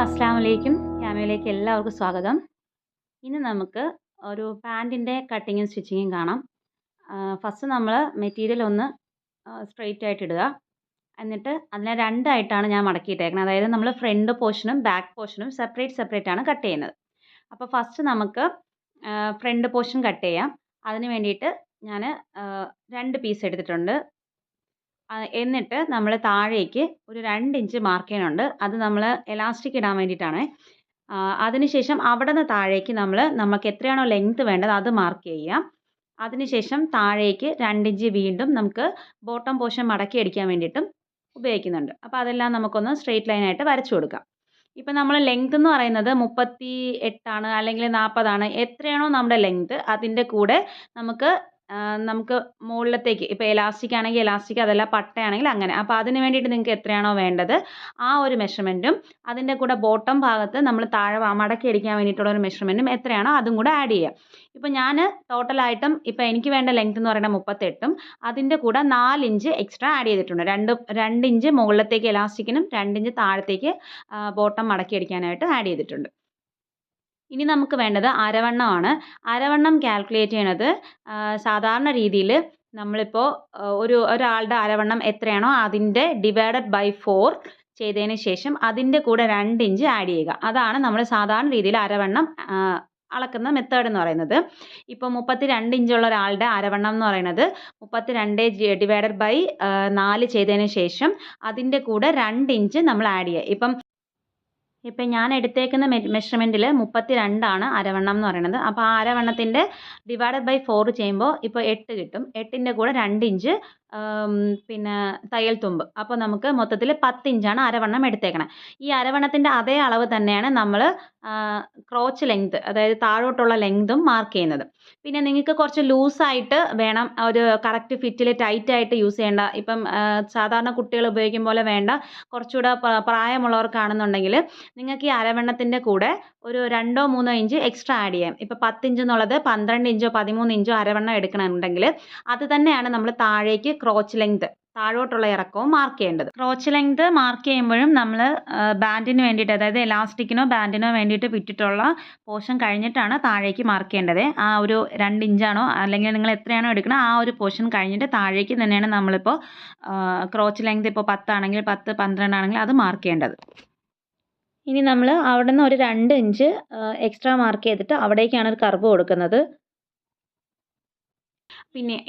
അസ്സലാമു അലൈക്കും. ക്യാമയിലേക്ക് എല്ലാവർക്കും സ്വാഗതം. ഇന്ന് നമുക്ക് ഒരു പാൻറ്റിൻ്റെ കട്ടിങ്ങും സ്റ്റിച്ചിങ്ങും കാണാം. ഫസ്റ്റ് നമ്മൾ മെറ്റീരിയൽ ഒന്ന് സ്ട്രെയിറ്റ് ആയിട്ട് ഇടുക. എന്നിട്ട് അതിനെ രണ്ടായിട്ടാണ് ഞാൻ മടക്കിയിട്ടേക്കുന്നത്. അതായത് നമ്മൾ ഫ്രണ്ട് പോർഷനും ബാക്ക് പോർഷനും സെപ്പറേറ്റ് ആണ് കട്ട് ചെയ്യുന്നത്. അപ്പോൾ ഫസ്റ്റ് നമുക്ക് ഫ്രണ്ട് പോർഷൻ കട്ട് ചെയ്യാം. അതിന് വേണ്ടിയിട്ട് ഞാൻ 2 പീസ് എടുത്തിട്ടുണ്ട്. എന്നിട്ട് നമ്മൾ താഴേക്ക് ഒരു 2 ഇഞ്ച് മാർക്ക് ചെയ്യാനുണ്ട്. അത് നമ്മൾ എലാസ്റ്റിക് ഇടാൻ വേണ്ടിയിട്ടാണ്. അതിനുശേഷം അവിടുന്ന് താഴേക്ക് നമുക്ക് എത്രയാണോ ലെങ്ത് വേണ്ടത് അത് മാർക്ക് ചെയ്യാം. അതിനുശേഷം താഴേക്ക് 2 ഇഞ്ച് വീണ്ടും നമുക്ക് ബോട്ടം പോർഷൻ മടക്കി അടിക്കാൻ വേണ്ടിയിട്ടും ഉപയോഗിക്കുന്നുണ്ട്. അപ്പോൾ അതെല്ലാം നമുക്കൊന്ന് സ്ട്രെയിറ്റ് ലൈനായിട്ട് വരച്ചു കൊടുക്കാം. ഇപ്പം നമ്മൾ ലെങ്ത് എന്ന് പറയുന്നത് 38 ആണ് അല്ലെങ്കിൽ 40 ആണ്. എത്രയാണോ നമ്മുടെ ലെങ്ത് അതിൻ്റെ കൂടെ നമുക്ക് മുകളിലത്തേക്ക് ഇപ്പോൾ എലാസ്റ്റിക് ആണെങ്കിൽ എലാസ്റ്റിക്, അതല്ല പട്ടയാണെങ്കിൽ അങ്ങനെ. അപ്പോൾ അതിന് വേണ്ടിയിട്ട് നിങ്ങൾക്ക് എത്രയാണോ വേണ്ടത് ആ ഒരു മെഷർമെൻറ്റും അതിൻ്റെ കൂടെ ബോട്ടം ഭാഗത്ത് നമ്മൾ താഴെ മടക്കി അടിക്കാൻ വേണ്ടിയിട്ടുള്ള ഒരു മെഷർമെൻറ്റും എത്രയാണോ അതും കൂടെ ആഡ് ചെയ്യുക. ഇപ്പോൾ ഞാൻ ടോട്ടലായിട്ടും ഇപ്പോൾ എനിക്ക് വേണ്ട ലെങ്ത് എന്ന് പറയുന്നത് 38ഉം അതിൻ്റെ കൂടെ 4 ഇഞ്ച് എക്സ്ട്രാ ആഡ് ചെയ്തിട്ടുണ്ട്. 2 ഇഞ്ച് മുകളിലത്തേക്ക് എലാസ്റ്റിക്കിനും 2 ഇഞ്ച് താഴത്തേക്ക് ബോട്ടം മടക്കി അടിക്കാനായിട്ട് ആഡ് ചെയ്തിട്ടുണ്ട്. ഇനി നമുക്ക് വേണ്ടത് അരവണ്ണമാണ്. അരവണ്ണം കാൽക്കുലേറ്റ് ചെയ്യണത് സാധാരണ രീതിയിൽ നമ്മളിപ്പോൾ ഒരാളുടെ അരവണ്ണം എത്രയാണോ അതിൻ്റെ ഡിവൈഡഡ് ബൈ 4 ചെയ്തതിന് ശേഷം അതിൻ്റെ കൂടെ 2 ഇഞ്ച് ആഡ് ചെയ്യുക. അതാണ് നമ്മൾ സാധാരണ രീതിയിൽ അരവണ്ണം അളക്കുന്ന മെത്തേഡ് എന്ന് പറയുന്നത്. ഇപ്പോൾ 32 ഇഞ്ചുള്ള ഒരാളുടെ അരവണ്ണം എന്ന് പറയുന്നത് 32 ഡിവൈഡഡ് ബൈ 4 ചെയ്തതിന് ശേഷം അതിൻ്റെ കൂടെ 2 ഇഞ്ച് നമ്മൾ ആഡ് ചെയ്യുക. ഇപ്പം ഞാൻ എടുത്തേക്കുന്ന മെഷർമെൻറ്റിൽ 32 ആണ് അരവണ്ണം എന്ന് പറയുന്നത്. അപ്പോൾ ആ അരവണ്ണത്തിൻ്റെ ഡിവൈഡഡ് ബൈ 4 ചെയ്യുമ്പോൾ ഇപ്പോൾ 8 കിട്ടും. 8ൻ്റെ കൂടെ 2 ഇഞ്ച് പിന്നെ തയ്യൽ തുമ്പ്. അപ്പോൾ നമുക്ക് മൊത്തത്തിൽ 10 ഇഞ്ചാണ് അരവണ്ണം എടുത്തേക്കണം. ഈ അരവണ്ണത്തിൻ്റെ അതേ അളവ് തന്നെയാണ് നമ്മൾ ക്രോച്ച് ലെങ്ത്, അതായത് താഴോട്ടുള്ള ലെങ്തും മാർക്ക് ചെയ്യുന്നത്. പിന്നെ നിങ്ങൾക്ക് കുറച്ച് ലൂസായിട്ട് വേണം, ഒരു കറക്റ്റ് ഫിറ്റിൽ ടൈറ്റായിട്ട് യൂസ് ചെയ്യേണ്ട. ഇപ്പം സാധാരണ കുട്ടികൾ ഉപയോഗിക്കും പോലെ വേണ്ട, കുറച്ചുകൂടെ പ്രായമുള്ളവർക്കാണെന്നുണ്ടെങ്കിൽ നിങ്ങൾക്ക് ഈ അരവണ്ണത്തിൻ്റെ കൂടെ ഒരു 2-3 ഇഞ്ച് എക്സ്ട്രാ ആഡ് ചെയ്യാം. ഇപ്പോൾ 10 ഇഞ്ച് എന്നുള്ളത് 12 ഇഞ്ചോ 13 ഇഞ്ചോ അരവണ്ണം എടുക്കണമെന്നുണ്ടെങ്കിൽ അത് തന്നെയാണ് നമ്മൾ താഴേക്ക് ക്രോച്ച് ലെങ്ത്, താഴോട്ടുള്ള ഇറക്കവും മാർക്ക് ചെയ്യേണ്ടത്. ക്രോച്ച് ലെങ്ത് മാർക്ക് ചെയ്യുമ്പോഴും നമ്മൾ ബാൻഡിന് വേണ്ടിയിട്ട്, അതായത് എലാസ്റ്റിക്കിനോ ബാൻഡിനോ വേണ്ടിയിട്ട് വിട്ടിട്ടുള്ള പോർഷൻ കഴിഞ്ഞിട്ടാണ് താഴേക്ക് മാർക്ക് ചെയ്യേണ്ടത്. ആ ഒരു 2 ഇഞ്ചാണോ അല്ലെങ്കിൽ നിങ്ങൾ എത്രയാണോ എടുക്കുന്നത് ആ ഒരു പോർഷൻ കഴിഞ്ഞിട്ട് താഴേക്ക് തന്നെയാണ് നമ്മളിപ്പോൾ ക്രോച്ച് ലെങ്ത് ഇപ്പോൾ 10 ആണെങ്കിൽ 10, 12 ആണെങ്കിൽ അത് മാർക്ക് ചെയ്യേണ്ടത്. ഇനി നമ്മൾ അവിടെ നിന്ന് ഒരു 2 ഇഞ്ച് എക്സ്ട്രാ മാർക്ക് ചെയ്തിട്ട് അവിടേക്കാണ് ഒരു കർവ് കൊടുക്കുന്നത്.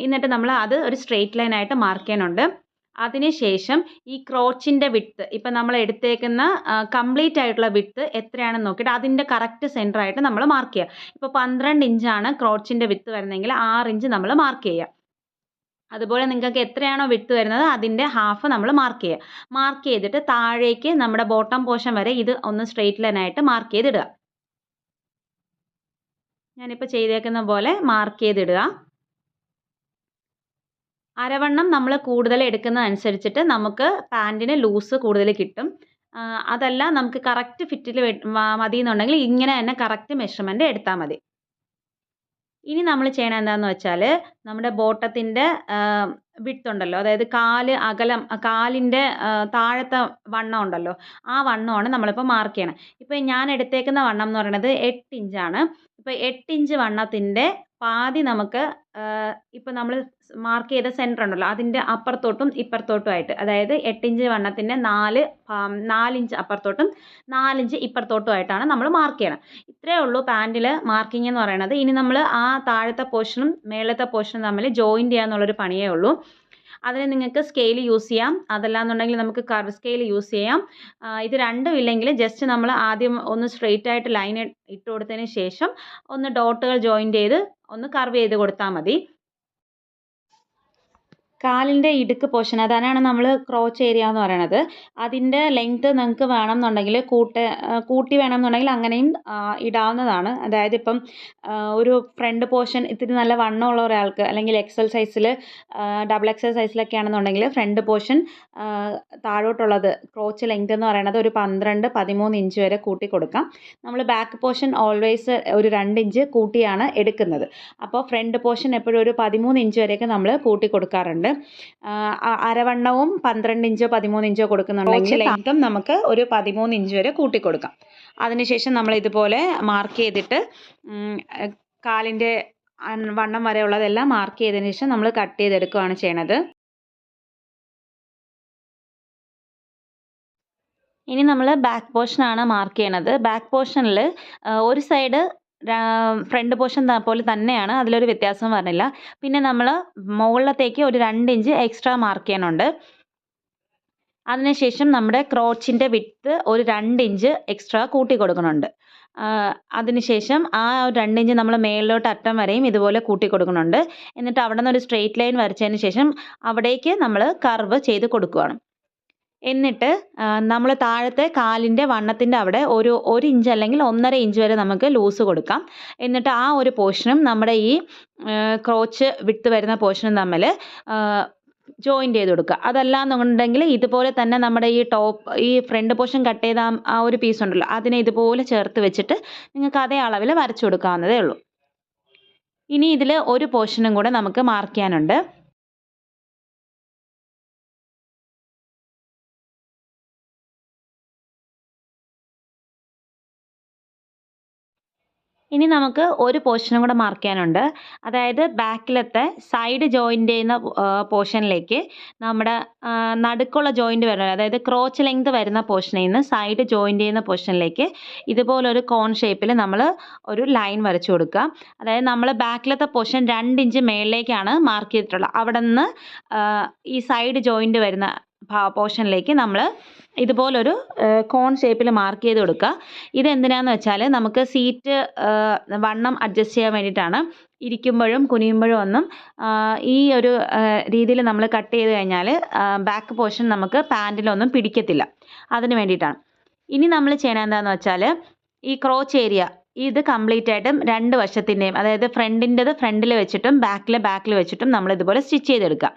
എന്നിട്ട് നമ്മൾ അത് ഒരു സ്ട്രെയിറ്റ് ലൈനായിട്ട് മാർക്ക് ചെയ്യാനുണ്ട്. അതിനുശേഷം ഈ ക്രോച്ചിൻ്റെ വിഡ്ത്ത്, ഇപ്പം നമ്മൾ എടുത്തേക്കുന്ന കംപ്ലീറ്റ് ആയിട്ടുള്ള വിഡ്ത്ത് എത്രയാണെന്ന് നോക്കിയിട്ട് അതിൻ്റെ കറക്റ്റ് സെൻറ്ററായിട്ട് നമ്മൾ മാർക്ക് ചെയ്യുക. ഇപ്പോൾ 12 ഇഞ്ചാണ് ക്രോച്ചിൻ്റെ വിഡ്ത്ത് വരുന്നതെങ്കിൽ 6 ഇഞ്ച് നമ്മൾ മാർക്ക് ചെയ്യുക. അതുപോലെ നിങ്ങൾക്ക് എത്രയാണോ വിഡ്ത്ത് വരുന്നത് അതിൻ്റെ ഹാഫ് നമ്മൾ മാർക്ക് ചെയ്യുക. മാർക്ക് ചെയ്തിട്ട് താഴേക്ക് നമ്മുടെ ബോട്ടം പോർഷൻ വരെ ഇത് ഒന്ന് സ്ട്രെയിറ്റ് ലൈനായിട്ട് മാർക്ക് ചെയ്തിടുക. ഞാനിപ്പോൾ ചെയ്തേക്കുന്ന പോലെ മാർക്ക് ചെയ്തിടുക. അരവണ്ണം നമ്മൾ കൂടുതൽ എടുക്കുന്നതനുസരിച്ചിട്ട് നമുക്ക് പാൻറ്റിന് ലൂസ് കൂടുതൽ കിട്ടും. അതല്ല നമുക്ക് കറക്റ്റ് ഫിറ്റിൽ മതി എന്നുണ്ടെങ്കിൽ ഇങ്ങനെ തന്നെ കറക്റ്റ് മെഷർമെൻറ്റ് എടുത്താൽ മതി. ഇനി നമ്മൾ ചെയ്യണത് എന്താണെന്ന് വെച്ചാൽ നമ്മുടെ ബോട്ടത്തിൻ്റെ വിഡ്ത്ത് ഉണ്ടല്ലോ, അതായത് കാലിൻ്റെ താഴത്തെ വണ്ണം ഉണ്ടല്ലോ, ആ വണ്ണമാണ് നമ്മളിപ്പോൾ മാർക്ക് ചെയ്യണം. ഇപ്പോൾ ഞാൻ എടുത്തേക്കുന്ന വണ്ണം എന്ന് പറയുന്നത് 8 ഇഞ്ചാണ്. ഇപ്പോൾ 8 ഇഞ്ച് വണ്ണത്തിൻ്റെ പാതി നമുക്ക് ഇപ്പോൾ നമ്മൾ മാർക്ക് ചെയ്ത സെൻറ്റർ ഉണ്ടല്ലോ അതിൻ്റെ അപ്പുറത്തോട്ടും ഇപ്പുറത്തോട്ടുമായിട്ട്, അതായത് 8 ഇഞ്ച് വണ്ണത്തിൻ്റെ 4 ഇഞ്ച് അപ്പുറത്തോട്ടും 4 ഇഞ്ച് ഇപ്പുറത്തോട്ടുമായിട്ടാണ് നമ്മൾ മാർക്ക് ചെയ്യണം. ഇത്രയേ ഉള്ളൂ പാൻറ്റിൽ മാർക്കിംഗ് എന്ന് പറയുന്നത്. ഇനി നമ്മൾ ആ താഴത്തെ പോർഷനും മേളത്തെ പോർഷനും തമ്മിൽ ജോയിൻറ്റ് ചെയ്യാന്നുള്ളൊരു പണിയേ ഉള്ളൂ. അതിന് നിങ്ങൾക്ക് സ്കെയിൽ യൂസ് ചെയ്യാം, അതല്ലാന്നുണ്ടെങ്കിൽ നമുക്ക് കർവ് സ്കെയിൽ യൂസ് ചെയ്യാം. ഇത് രണ്ടും ഇല്ലെങ്കിൽ ജസ്റ്റ് നമ്മൾ ആദ്യം ഒന്ന് സ്ട്രെയിറ്റ് ആയിട്ട് ലൈൻ ഇട്ട് കൊടുത്തതിന് ശേഷം ഒന്ന് ഡോട്ടുകൾ ജോയിൻറ്റ് ചെയ്ത് ഒന്ന് കർവ് ചെയ്ത് കൊടുത്താൽ മതി. കാലിൻ്റെ ഇടുക്ക് പോർഷൻ, അതാണ് നമ്മൾ ക്രോച്ച് ഏരിയ എന്ന് പറയുന്നത്. അതിൻ്റെ ലെങ്ത്ത് നിങ്ങൾക്ക് വേണമെന്നുണ്ടെങ്കിൽ കൂട്ടി വേണമെന്നുണ്ടെങ്കിൽ അങ്ങനെയും ഇടാവുന്നതാണ്. അതായത് ഇപ്പം ഒരു ഫ്രണ്ട് പോർഷൻ ഇത്തിരി നല്ല വണ്ണമുള്ള ഒരാൾക്ക് അല്ലെങ്കിൽ എക്സൽ സൈസിൽ ഡബിൾ എക്സൽ സൈസിലൊക്കെ ആണെന്നുണ്ടെങ്കിൽ ഫ്രണ്ട് പോർഷൻ താഴോട്ടുള്ളത് ക്രോച്ച് ലെങ്ത് എന്ന് പറയുന്നത് ഒരു 12-13 ഇഞ്ച് വരെ കൂട്ടി കൊടുക്കാം. നമ്മൾ ബാക്ക് പോർഷൻ ഓൾവേസ് ഒരു 2 ഇഞ്ച് കൂട്ടിയാണ് എടുക്കുന്നത്. അപ്പോൾ ഫ്രണ്ട് പോർഷൻ എപ്പോഴും ഒരു 13 ഇഞ്ച് വരെയൊക്കെ നമ്മൾ കൂട്ടി കൊടുക്കാറുണ്ട്. കൊടുക്കുന്നുണ്ട്. അരവണ്ണവും 12 ഇഞ്ചോ 13 ഇഞ്ചോ കൊടുക്കുന്നുണ്ടെങ്കിൽ ലെങ്ത്തും നമുക്ക് ഒരു 13 ഇഞ്ച് വരെ കൂട്ടിക്കൊടുക്കാം. അതിനുശേഷം നമ്മൾ ഇതുപോലെ മാർക്ക് ചെയ്തിട്ട് കാലിൻ്റെ വണ്ണം വരെ ഉള്ളതെല്ലാം മാർക്ക് ചെയ്തതിന് ശേഷം നമ്മൾ കട്ട് ചെയ്തെടുക്കുകയാണ് ചെയ്യണത്. ഇനി നമ്മൾ ബാക്ക് പോർഷനാണ് മാർക്ക് ചെയ്യണത്. ബാക്ക് പോർഷനിൽ ഒരു സൈഡ് ഫ്രണ്ട് പോർഷൻ പോലെ തന്നെയാണ്, അതിലൊരു വ്യത്യാസം വരുന്നില്ല. പിന്നെ നമ്മൾ മുകളിലത്തേക്ക് ഒരു 2 ഇഞ്ച് എക്സ്ട്രാ മാർക്ക് ചെയ്യണുണ്ട്. അതിനുശേഷം നമ്മുടെ ക്രോച്ചിൻ്റെ വിഡ്ത്ത് ഒരു 2 ഇഞ്ച് എക്സ്ട്രാ കൂട്ടി കൊടുക്കുന്നുണ്ട്. അതിനുശേഷം ആ 2 ഇഞ്ച് നമ്മൾ മേളിലോട്ട് അറ്റം വരെയും ഇതുപോലെ കൂട്ടി കൊടുക്കുന്നുണ്ട്. എന്നിട്ട് അവിടെ നിന്ന് ഒരു സ്ട്രെയിറ്റ് ലൈൻ വരച്ചതിന് ശേഷം അവിടേക്ക് നമ്മൾ കർവ് ചെയ്ത് കൊടുക്കുകയാണ്. എന്നിട്ട് നമ്മൾ താഴത്തെ കാലിൻ്റെ വണ്ണത്തിൻ്റെ അവിടെ ഒരു 1 ഇഞ്ച് അല്ലെങ്കിൽ 1.5 ഇഞ്ച് വരെ നമുക്ക് ലൂസ് കൊടുക്കാം. എന്നിട്ട് ആ ഒരു പോർഷനും നമ്മുടെ ഈ ക്രോച്ച് വിട്ട് വരുന്ന പോർഷനും തമ്മിൽ ജോയിൻ്റ് ചെയ്ത് കൊടുക്കുക. അതല്ലാന്നുണ്ടെങ്കിൽ ഇതുപോലെ തന്നെ നമ്മുടെ ഈ ഫ്രണ്ട് പോർഷൻ കട്ട് ചെയ്ത ആ ഒരു പീസ് ഉണ്ടല്ലോ, അതിനെ ഇതുപോലെ ചേർത്ത് വെച്ചിട്ട് നിങ്ങൾക്ക് അതേ അളവിൽ വരച്ചു കൊടുക്കാവുന്നതേ ഉള്ളൂ. ഇനി ഇതിൽ ഒരു പോർഷനും കൂടെ നമുക്ക് മാർക്ക് ചെയ്യാനുണ്ട്. ഇനി നമുക്ക് ഒരു പോർഷനും കൂടെ മാർക്ക് ചെയ്യാനുണ്ട്. അതായത് ബാക്കിലത്തെ സൈഡ് ജോയിൻ്റ് ചെയ്യുന്ന പോർഷനിലേക്ക് നമ്മുടെ നടുക്കുള്ള ജോയിൻ്റ് വരുന്നത്, അതായത് ക്രോച്ച് ലെങ്ത് വരുന്ന പോർഷനിൽ നിന്ന് സൈഡ് ജോയിൻ്റ് ചെയ്യുന്ന പോർഷനിലേക്ക് ഇതുപോലൊരു കോൺ ഷേപ്പിൽ നമ്മൾ ഒരു ലൈൻ വരച്ചു കൊടുക്കുക. അതായത് നമ്മൾ ബാക്കിലത്തെ പോർഷൻ 2 ഇഞ്ച് മേളിലേക്കാണ് മാർക്ക് ചെയ്തിട്ടുള്ളത്. അവിടെ നിന്ന് ഈ സൈഡ് ജോയിൻ്റ് വരുന്ന പോർഷനിലേക്ക് നമ്മൾ ഇതുപോലൊരു കോൺ ഷേപ്പിൽ മാർക്ക് ചെയ്ത് കൊടുക്കുക. ഇതെന്തിനാന്ന് വെച്ചാൽ നമുക്ക് സീറ്റ് വണ്ണം അഡ്ജസ്റ്റ് ചെയ്യാൻ വേണ്ടിയിട്ടാണ്. ഇരിക്കുമ്പോഴും കുനിയുമ്പോഴും ഒന്നും ഈ ഒരു രീതിയിൽ നമ്മൾ കട്ട് ചെയ്ത് കഴിഞ്ഞാൽ ബാക്ക് പോർഷൻ നമുക്ക് പാൻറ്റിലൊന്നും പിടിക്കത്തില്ല. അതിന് വേണ്ടിയിട്ടാണ്. ഇനി നമ്മൾ ചെയ്യണത് എന്താണെന്ന് വെച്ചാൽ ഈ ക്രോച്ച് ഏരിയ ഇത് കംപ്ലീറ്റ് ആയിട്ടും 2 വശത്തിൻ്റെയും, അതായത് ഫ്രണ്ടിൻ്റെത് ഫ്രണ്ടിൽ വെച്ചിട്ടും ബാക്കിൽ വെച്ചിട്ടും നമ്മൾ ഇതുപോലെ സ്റ്റിച്ച് ചെയ്തെടുക്കുക.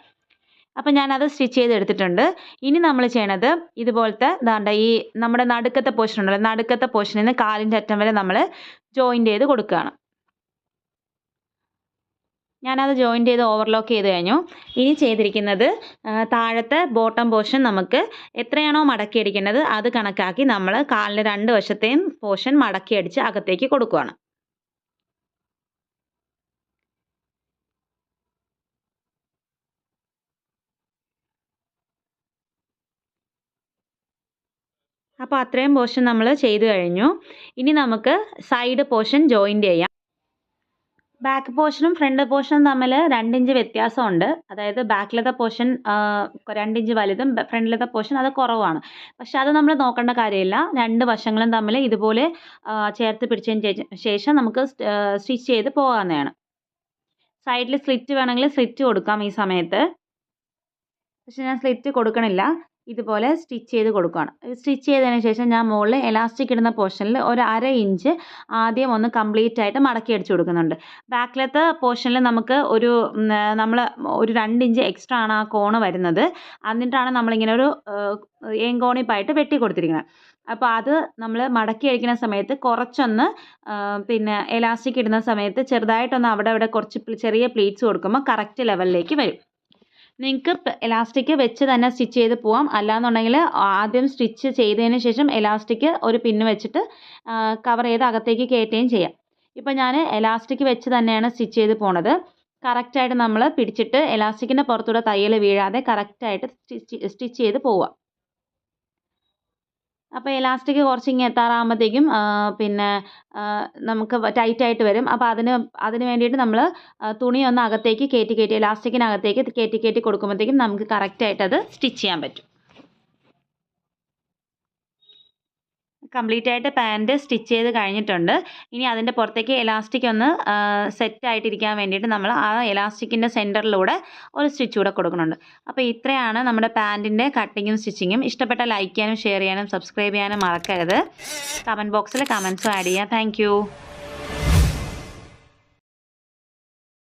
അപ്പോൾ ഞാനത് സ്റ്റിച്ച് ചെയ്തെടുത്തിട്ടുണ്ട്. ഇനി നമ്മൾ ചെയ്യണത് ഇതുപോലത്തെ ഈ നമ്മുടെ നടുക്കത്തെ പോർഷൻ ഉണ്ടല്ലോ, നടുക്കത്തെ പോർഷനിൽ നിന്ന് കാലിൻ്റെ അറ്റം വരെ നമ്മൾ ജോയിൻ്റ് ചെയ്ത് കൊടുക്കുകയാണ്. ഞാനത് ജോയിൻ്റ് ചെയ്ത് ഓവർലോക്ക് ചെയ്ത് കഴിഞ്ഞു. ഇനി ചെയ്തിരിക്കുന്നത് താഴത്തെ ബോട്ടം പോർഷൻ നമുക്ക് എത്രയാണോ മടക്കി അടിക്കേണ്ടത് അത് കണക്കാക്കി നമ്മൾ കാലിൻ്റെ 2 വശത്തെയും പോർഷൻ മടക്കി അടിച്ച് അകത്തേക്ക് കൊടുക്കുകയാണ്. അപ്പോൾ അത്രയും പോർഷൻ നമ്മൾ ചെയ്തു കഴിഞ്ഞു. ഇനി നമുക്ക് സൈഡ് പോർഷൻ ജോയിൻ്റ് ചെയ്യാം. ബാക്ക് പോർഷനും ഫ്രണ്ട് പോർഷനും തമ്മിൽ 2 ഇഞ്ച് വ്യത്യാസമുണ്ട്. അതായത് ബാക്കിലത്തെ പോർഷൻ 2 ഇഞ്ച് വലുതും ഫ്രണ്ടിലത്തെ പോർഷൻ അത് കുറവാണ്. പക്ഷെ അത് നമ്മൾ നോക്കേണ്ട കാര്യമില്ല. 2 വശങ്ങളും തമ്മിൽ ഇതുപോലെ ചേർത്ത് പിടിച്ചതിന് ശേഷം നമുക്ക് സ്റ്റിച്ച് ചെയ്ത് പോകാവുന്നതാണ്. സൈഡിൽ സ്ലിറ്റ് വേണമെങ്കിൽ സ്ലിറ്റ് കൊടുക്കാം ഈ സമയത്ത്. പക്ഷെ ഞാൻ സ്ലിറ്റ് കൊടുക്കണില്ല. ഇതുപോലെ സ്റ്റിച്ച് ചെയ്ത് കൊടുക്കുകയാണ്. സ്റ്റിച്ച് ചെയ്തതിന് ശേഷം ഞാൻ മുകളിൽ എലാസ്റ്റിക് ഇടുന്ന പോർഷനിൽ ഒരു 1/2 ഇഞ്ച് ആദ്യം ഒന്ന് കംപ്ലീറ്റ് ആയിട്ട് മടക്കി അടിച്ചു കൊടുക്കുന്നുണ്ട്. ബാക്കിലത്തെ പോർഷനിൽ നമുക്ക് നമ്മൾ ഒരു 2 ഇഞ്ച് എക്സ്ട്രാ ആണ് ആ കോണ് വരുന്നത്. എന്നിട്ടാണ് നമ്മളിങ്ങനെ ഒരു ഏങ്കോണിപ്പായിട്ട് വെട്ടി കൊടുത്തിരിക്കുന്നത്. അപ്പോൾ അത് നമ്മൾ മടക്കി അടിക്കുന്ന സമയത്ത് കുറച്ചൊന്ന് എലാസ്റ്റിക് ഇടുന്ന സമയത്ത് ചെറുതായിട്ടൊന്ന് അവിടെ കുറച്ച് ചെറിയ പ്ലീറ്റ്സ് കൊടുക്കുമ്പോൾ കറക്റ്റ് ലെവലിലേക്ക് വരും. നിങ്ങൾക്ക് എലാസ്റ്റിക് വെച്ച് തന്നെ സ്റ്റിച്ച് ചെയ്ത് പോവാം. അല്ലാന്നുണ്ടെങ്കിൽ ആദ്യം സ്റ്റിച്ച് ചെയ്തതിന് ശേഷം എലാസ്റ്റിക് ഒരു പിന്ന് വെച്ചിട്ട് കവർ ചെയ്ത് അകത്തേക്ക് കയറ്റുകയും ചെയ്യാം. ഇപ്പോൾ ഞാൻ എലാസ്റ്റിക് വെച്ച് തന്നെയാണ് സ്റ്റിച്ച് ചെയ്ത് പോണത്. കറക്റ്റായിട്ട് നമ്മൾ പിടിച്ചിട്ട് എലാസ്റ്റിക്കിൻ്റെ പുറത്തൂടെ തയ്യൽ വീഴാതെ കറക്റ്റായിട്ട് സ്റ്റിച്ച് ചെയ്ത് പോവുക. അപ്പോൾ എലാസ്റ്റിക് കുറച്ച് ഇങ്ങ് എത്താറാകുമ്പോഴത്തേക്കും നമുക്ക് ടൈറ്റായിട്ട് വരും. അപ്പോൾ അതിന് വേണ്ടിയിട്ട് നമ്മൾ തുണി ഒന്ന് അകത്തേക്ക് കയറ്റി എലാസ്റ്റിക്കിനകത്തേക്ക് കയറ്റി കൊടുക്കുമ്പോഴത്തേക്കും നമുക്ക് കറക്റ്റായിട്ട് അത് സ്റ്റിച്ച് ചെയ്യാൻ പറ്റും. കംപ്ലീറ്റ് ആയിട്ട് പാൻറ്റ് സ്റ്റിച്ച് ചെയ്ത് കഴിഞ്ഞിട്ടുണ്ട്. ഇനി അതിൻ്റെ പുറത്തേക്ക് എലാസ്റ്റിക് ഒന്ന് സെറ്റായിട്ടിരിക്കാൻ വേണ്ടിയിട്ട് നമ്മൾ ആ എലാസ്റ്റിക്കിൻ്റെ സെൻറ്ററിലൂടെ ഒരു സ്റ്റിച്ച് കൂടെ കൊടുക്കുന്നുണ്ട്. അപ്പോൾ ഇത്രയാണ് നമ്മുടെ പാൻറ്റിൻ്റെ കട്ടിങ്ങും സ്റ്റിച്ചിങ്ങും. ഇഷ്ടപ്പെട്ട ലൈക്ക് ചെയ്യാനും ഷെയർ ചെയ്യാനും സബ്സ്ക്രൈബ് ചെയ്യാനും മറക്കരുത്. കമൻറ്റ് ബോക്സിൽ കമൻറ്റ്സും ആഡ് ചെയ്യുക. താങ്ക്